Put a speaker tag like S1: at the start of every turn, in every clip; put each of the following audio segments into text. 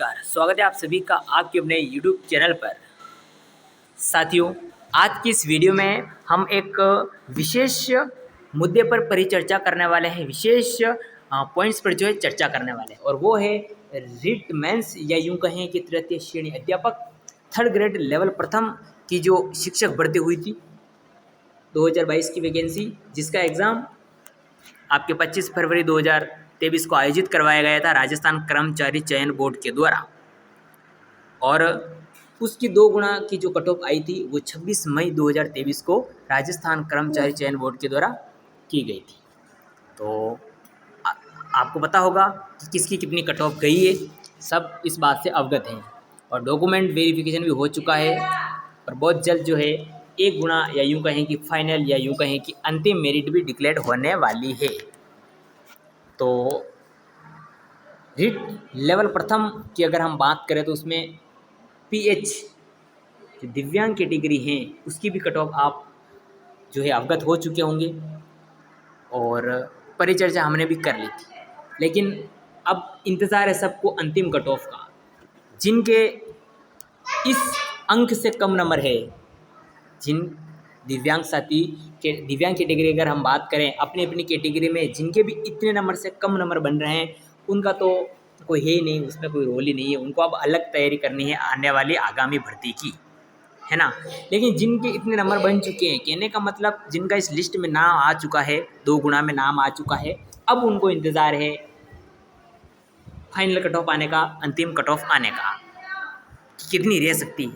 S1: नमस्कार, स्वागत है आप सभी का आपके अपने YouTube चैनल पर। साथियों, आज की इस वीडियो में हम एक विशेष मुद्दे पर परिचर्चा करने वाले हैं, विशेष पॉइंट्स पर जो है चर्चा करने वाले हैं, और वो है रिट मेंस या यूं कहें कि तृतीय श्रेणी अध्यापक थर्ड ग्रेड लेवल प्रथम की जो शिक्षक भर्ती हुई थी 2022 की वैकेंसी, जिसका एग्ज़ाम आपके 25 फरवरी 2023 को आयोजित करवाया गया था राजस्थान कर्मचारी चयन बोर्ड के द्वारा, और उसकी 2 गुना की जो कट ऑफ आई थी वो 26 मई 2023 को राजस्थान कर्मचारी चयन बोर्ड के द्वारा की गई थी। तो आपको पता होगा कि किसकी कितनी कट ऑफ गई है, सब इस बात से अवगत हैं, और डॉक्यूमेंट वेरिफिकेशन भी हो चुका है, और बहुत जल्द जो है 1 गुना या यूं कहें कि फाइनल या यूं कहें कि अंतिम मेरिट भी डिक्लेयर होने वाली है। तो रिट लेवल प्रथम की अगर हम बात करें तो उसमें पीएच जो दिव्यांग कैटेगरी हैं उसकी भी कट ऑफ आप जो है अवगत हो चुके होंगे, और परिचर्चा हमने भी कर ली थी, लेकिन अब इंतज़ार है सबको अंतिम कट ऑफ का। जिनके इस अंक से कम नंबर है, जिन दिव्यांग साथी के दिव्यांग कैटेगरी अगर हम बात करें अपनी अपनी कैटेगरी में, जिनके भी इतने नंबर से कम नंबर बन रहे हैं उनका तो कोई है ही नहीं, उसमें कोई रोल ही नहीं है, उनको अब अलग तैयारी करनी है आने वाली आगामी भर्ती की, है ना। लेकिन जिनके इतने नंबर बन चुके हैं, कहने का मतलब जिनका इस लिस्ट में नाम आ चुका है, 2 गुना में नाम आ चुका है, अब उनको इंतज़ार है फाइनल कट ऑफ आने का, अंतिम कट ऑफ आने का, कितनी रह सकती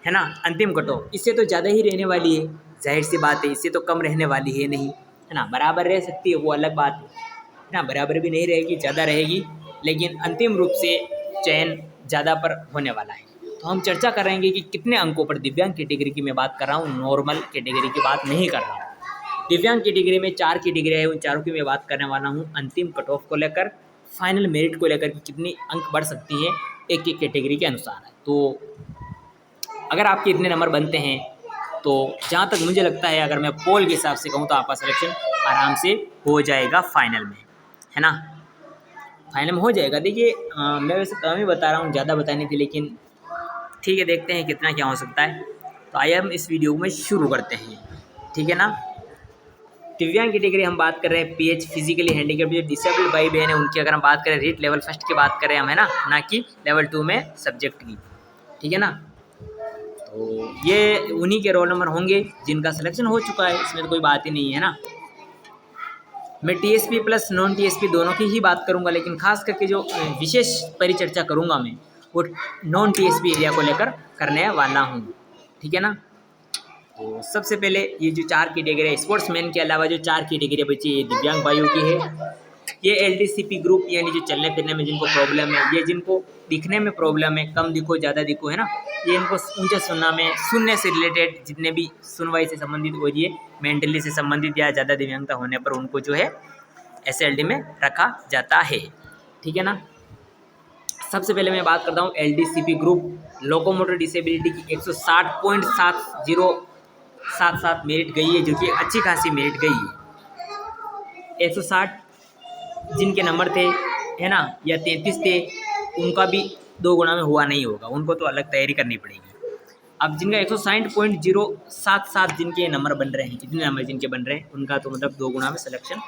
S1: है ना अंतिम कट ऑफ। इससे तो ज़्यादा ही रहने वाली है, जाहिर सी बात है, इससे तो कम रहने वाली है नहीं, है ना। बराबर रह सकती है वो अलग बात है ना, बराबर भी नहीं रहेगी, ज़्यादा रहेगी, लेकिन अंतिम रूप से चयन ज़्यादा पर होने वाला है। तो हम चर्चा करेंगे कि कितने अंकों पर, दिव्यांग कैटेगरी की मैं बात कर रहा हूँ, नॉर्मल कैटेगरी की बात नहीं कर रहा हूँ। दिव्यांग कैटेगरी में 4 कैटेगरी है, उन चारों की मैं बात करने वाला हूँ अंतिम कट ऑफ को लेकर, फाइनल मेरिट को लेकर कि कितनी अंक बढ़ सकती हैं एक एक कैटेगरी के अनुसार। तो अगर आपके इतने नंबर बनते हैं तो जहाँ तक मुझे लगता है, अगर मैं पोल के हिसाब से कहूँ तो आपका सिलेक्शन आराम से हो जाएगा फाइनल में, है ना, फाइनल में हो जाएगा। देखिए मैं वैसे कम ही बता रहा हूँ, ज़्यादा बतानी थी, लेकिन ठीक है, देखते हैं कितना क्या हो सकता है। तो आइए हम इस वीडियो में शुरू करते हैं, ठीक है ना। दिव्यांग कैटेगरी हम बात कर रहे हैं पीएच फिजिकली हैंडीकैप जो डिसेबल्ड भाई बहन है उनकी अगर हम बात करें, रीट लेवल फर्स्ट की बात करें हम, है ना कि लेवल 2 में सब्जेक्ट की, ठीक है ना। तो ये उन्हीं के रोल नंबर होंगे जिनका सिलेक्शन हो चुका है, इसमें तो कोई बात ही नहीं है ना। मैं टीएसपी प्लस नॉन टीएसपी दोनों की ही बात करूंगा, लेकिन खास करके जो विशेष परिचर्चा करूंगा मैं वो नॉन टीएसपी एरिया को लेकर करने वाला हूं, ठीक है ना। तो सबसे पहले ये जो 4 कैटेगरी है, स्पोर्ट्समैन के अलावा जो 4 कैटेगरी बची है, ये दिव्यांग भाइयों की है। ये एलडीसीपी ग्रुप यानी जो चलने फिरने में जिनको प्रॉब्लम है, ये जिनको दिखने में प्रॉब्लम है, कम दिखो ज़्यादा दिखो, है ना, ये इनको ऊंचा सुनने से रिलेटेड जितने भी सुनवाई से संबंधित हो, ये मेंटली से संबंधित या ज़्यादा दिव्यांगता होने पर उनको जो है एसएलडी में रखा जाता है, ठीक है ना। सबसे पहले मैं बात करता हूँ एलडीसीपी ग्रुप। लोकोमोटर डिसेबिलिटी की 160.7077 मेरिट गई है, जो कि अच्छी खासी मेरिट गई है। 160 जिनके नंबर थे, है ना, या 33 थे, उनका भी 2 गुना में हुआ नहीं होगा, उनको तो अलग तैयारी करनी पड़ेगी। अब जिनका 160.077 जिनके नंबर बन रहे हैं, कितने नंबर जिनके बन रहे हैं, उनका तो मतलब 2 गुना में सिलेक्शन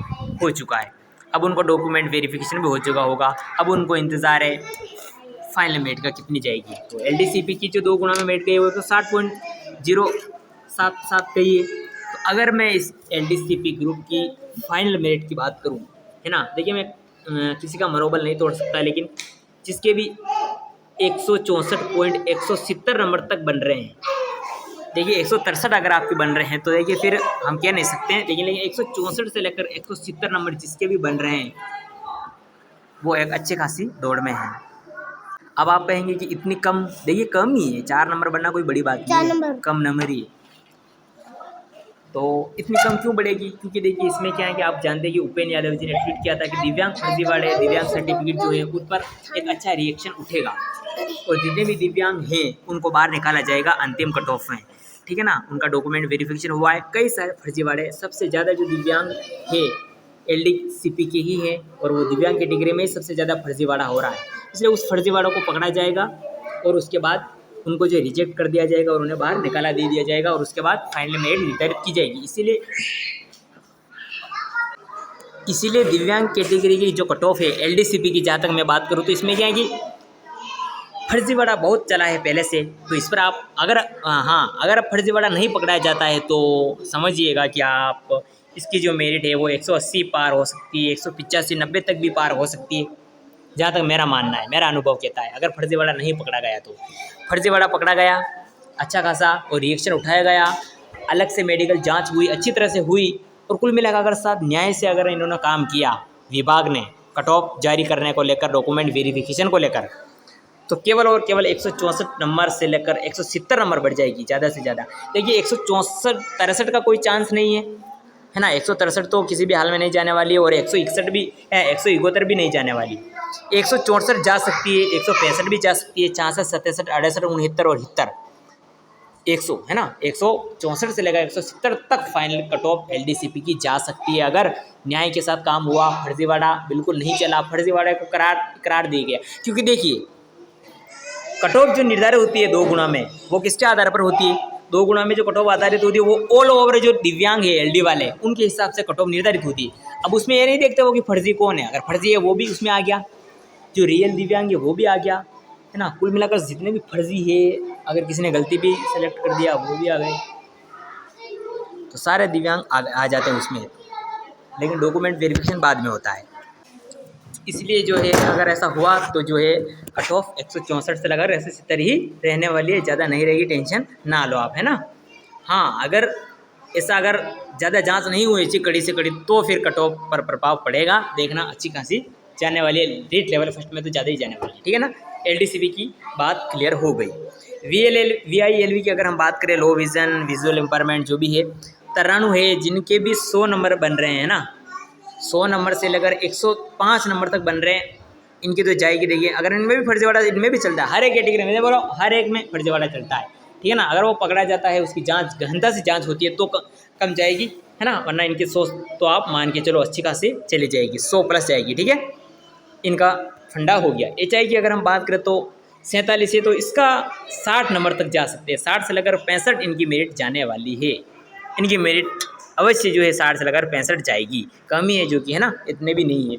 S1: हो चुका है। अब उनको डॉक्यूमेंट वेरिफिकेशन भी हो चुका होगा, अब उनको इंतज़ार है फाइनल मेरिट का कितनी जाएगी। तो एलडीसीपी की जो 2 गुना में मेरिट गई है वो तो 60.077 गई है। तो अगर मैं इस एलडीसीपी ग्रुप की फाइनल मेरिट की बात करूँ, है ना, देखिए मैं किसी का मनोबल नहीं तोड़ सकता, लेकिन जिसके भी 164.170 नंबर तक बन रहे हैं, देखिए 163 अगर आपके बन रहे हैं तो देखिए फिर हम कह नहीं सकते हैं, लेकिन 164 से लेकर 170 नंबर जिसके भी बन रहे हैं वो एक अच्छी खासी दौड़ में है। अब आप कहेंगे कि इतनी कम, देखिए कम ही है, 4 नंबर बनना कोई बड़ी बात नहीं है, कम नंबर ही है। तो इतनी कम क्यों बढ़ेगी, क्योंकि देखिए इसमें क्या है कि आप जानते हैं कि उपेंद्र यादव जी ने ट्वीट किया था कि दिव्यांग फर्जीवाड़े, दिव्यांग सर्टिफिकेट जो है उस पर एक अच्छा रिएक्शन उठेगा, और जितने भी दिव्यांग हैं उनको बाहर निकाला जाएगा अंतिम कट ऑफ में, ठीक है ना। उनका डॉक्यूमेंट वेरिफिकेशन हुआ है, कई सारे फर्जीवाड़े, सबसे ज़्यादा जो दिव्यांग है LDCP की ही है और वो दिव्यांग कैटेगरी में सबसे ज़्यादा फर्जीवाड़ा हो रहा है, इसलिए उस फर्जीवाड़ों को पकड़ा जाएगा और उसके बाद उनको जो रिजेक्ट कर दिया जाएगा और उन्हें बाहर निकाला दे दिया जाएगा और उसके बाद फाइनल मेरिट निर्धारित की जाएगी। इसीलिए दिव्यांग कैटेगरी की जो कट ऑफ है LDCP की, जहाँ तक मैं बात करूँ तो इसमें क्या है कि फर्जीवाड़ा बहुत चला है पहले से, तो इस पर आप अगर अगर फर्जीवाड़ा नहीं पकड़ाया जाता है तो समझिएगा कि आप इसकी जो मेरिट है वो 180 पार हो सकती है, 185 90 तक भी पार हो सकती है, जहाँ तक मेरा मानना है, मेरा अनुभव कहता है। अगर फर्जीवाड़ा नहीं पकड़ा गया तो फर्जीवाड़ा पकड़ा गया अच्छा खासा और रिएक्शन उठाया गया, अलग से मेडिकल जांच हुई, अच्छी तरह से हुई और कुल मिलाकर साथ न्याय से अगर इन्होंने काम किया विभाग ने कट ऑफ जारी करने को लेकर, डॉक्यूमेंट वेरिफिकेशन को लेकर, तो केवल और केवल 164 नंबर से लेकर 170 नंबर बढ़ जाएगी ज़्यादा से ज़्यादा। देखिए 164 का कोई चांस नहीं है ना, 163 तो किसी भी हाल में नहीं जाने वाली है और 161 भी 171 भी नहीं जाने वाली, 164 जा सकती है, 165 भी जा सकती है, 66 67 68 69 और 71 100 है ना, 164 से लेकर 170 तक फाइनल कट ऑफ LDCP की जा सकती है अगर न्याय के साथ काम हुआ, फर्जीवाड़ा बिल्कुल नहीं चला, फर्जीवाड़े को करार दिया गया। क्योंकि देखिए कट ऑफ जो निर्धारित होती है 2 गुणा में, वो किसके आधार पर होती है? 2 गुणा में जो कट ऑफ आधारित होती है वो ऑल ओवर जो दिव्यांग है LD वाले उनके हिसाब से कट ऑफ निर्धारित होती है। अब उसमें ये नहीं देखते वो कि फर्जी कौन है, अगर फर्जी है वो भी उसमें आ गया, जो रियल दिव्यांग है वो भी आ गया, है ना। कुल मिलाकर जितने भी फर्जी है, अगर किसी ने गलती भी सेलेक्ट कर दिया वो भी आ गए, तो सारे दिव्यांग आ जाते हैं उसमें, लेकिन डॉक्यूमेंट वेरिफिकेशन बाद में होता है। इसलिए जो है अगर ऐसा हुआ तो जो है कट ऑफ 164 से लगा 170 ही रहने वाली है, ज़्यादा नहीं रहेगी, टेंशन ना लो आप, है ना। हाँ, अगर ज़्यादा जांच नहीं हुई अच्छी कड़ी से कड़ी तो फिर कट ऑफ पर प्रभाव पड़ेगा, देखना अच्छी खासी जाने वाली है, रीट लेवल फर्स्ट में तो ज़्यादा ही जाने वाली है, ठीक है ना। LDCP की बात क्लियर हो गई। VILV की अगर हम बात करें, लो विज़न, विजुअल इम्पायरमेंट जो भी है, तरानू है जिनके भी 100 नंबर बन रहे हैं ना, 100 नंबर से लेकर 105 नंबर तक बन रहे हैं, इनकी तो जाएगी। देखिए अगर इनमें भी फर्जीवाड़ा इनमें भी चलता है, हर एक कैटेगरी में बोलो हर एक में फर्जीवाड़ा चलता है, ठीक है ना। अगर वो पकड़ा जाता है, उसकी जांच गहनता से जांच होती है तो कम जाएगी, है ना, वरना इनकी 100 तो आप मान के चलो अच्छी खासी चली जाएगी, 100 प्लस जाएगी, ठीक है। इनका फंडा हो गया। HI की अगर हम बात करें तो 47 है, तो इसका 60 नंबर तक जा सकते हैं, 60 से लेकर 65 इनकी मेरिट जाने वाली है। इनकी मेरिट अवश्य जो है 60 से लेकर 65 जाएगी, कम ही है जो कि, है ना, इतने भी नहीं है।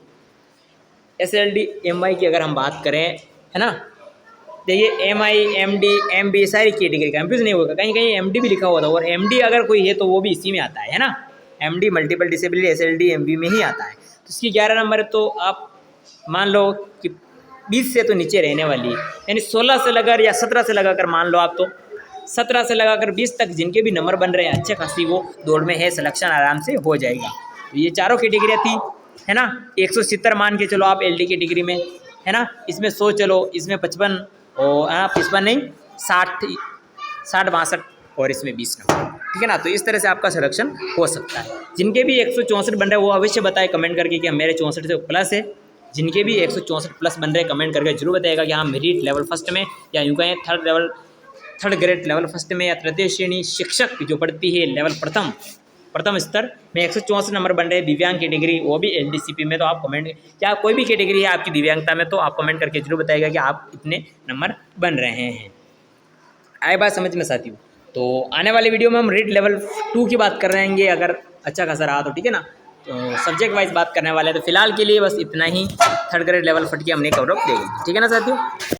S1: SLD MI की अगर हम बात करें, है ना, देखिए MI MD MB सारी कैटेगरी, कंफ्यूज नहीं होगा, कहीं कहीं MD भी लिखा हुआ था, और MD अगर कोई है तो वो भी इसी में आता है ना, MD multiple disability SLD MB में ही आता है। तो इसकी 11 नंबर है, तो आप मान लो कि 20 से तो नीचे रहने वाली है, यानी 16 से लगाकर या 17 से लगाकर मान लो आप, तो 17 से लगाकर 20 तक जिनके भी नंबर बन रहे हैं अच्छे खासी वो दौड़ में है, सिलेक्शन आराम से हो जाएगा। तो ये चारों कैटेगरियाँ थी, है ना। 170 मान के चलो आप LD कैटेगरी में, है ना, इसमें 100 चलो, इसमें 55 और 55 नहीं 60 62 और इसमें 20 नंबर, ठीक है ना। तो इस तरह से आपका सिलेक्शन हो सकता है। जिनके भी 164 बन रहे हैं वो अवश्य बताए कमेंट करके कि मेरे 64 से प्लस है। जिनके भी 164 प्लस बन रहे हैं कमेंट करके जरूर बताएगा कि हाँ मेरिट लेवल फर्स्ट में, या यूँ कहें थर्ड ग्रेड लेवल फर्स्ट में, या तृतीय श्रेणी शिक्षक जो पढ़ती है लेवल प्रथम स्तर में 164 नंबर बन रहे हैं दिव्यांग कैटेगरी, वो भी LDCP में। तो आप कमेंट, या कोई भी कैटेगरी है आपकी दिव्यांगता में, तो आप कमेंट करके जरूर बताएगा कि आप इतने नंबर बन रहे हैं। आए बात समझ में साथियों। तो आने वाली वीडियो में हम रीट लेवल 2 की बात कर रहेंगे, अगर अच्छा खासा रहा तो, ठीक है ना। तो सब्जेक्ट वाइज बात करने वाले हैं, तो फिलहाल के लिए बस इतना ही। थर्ड ग्रेड लेवल फट की हमने कवर अप देंगे, ठीक है ना साथियों।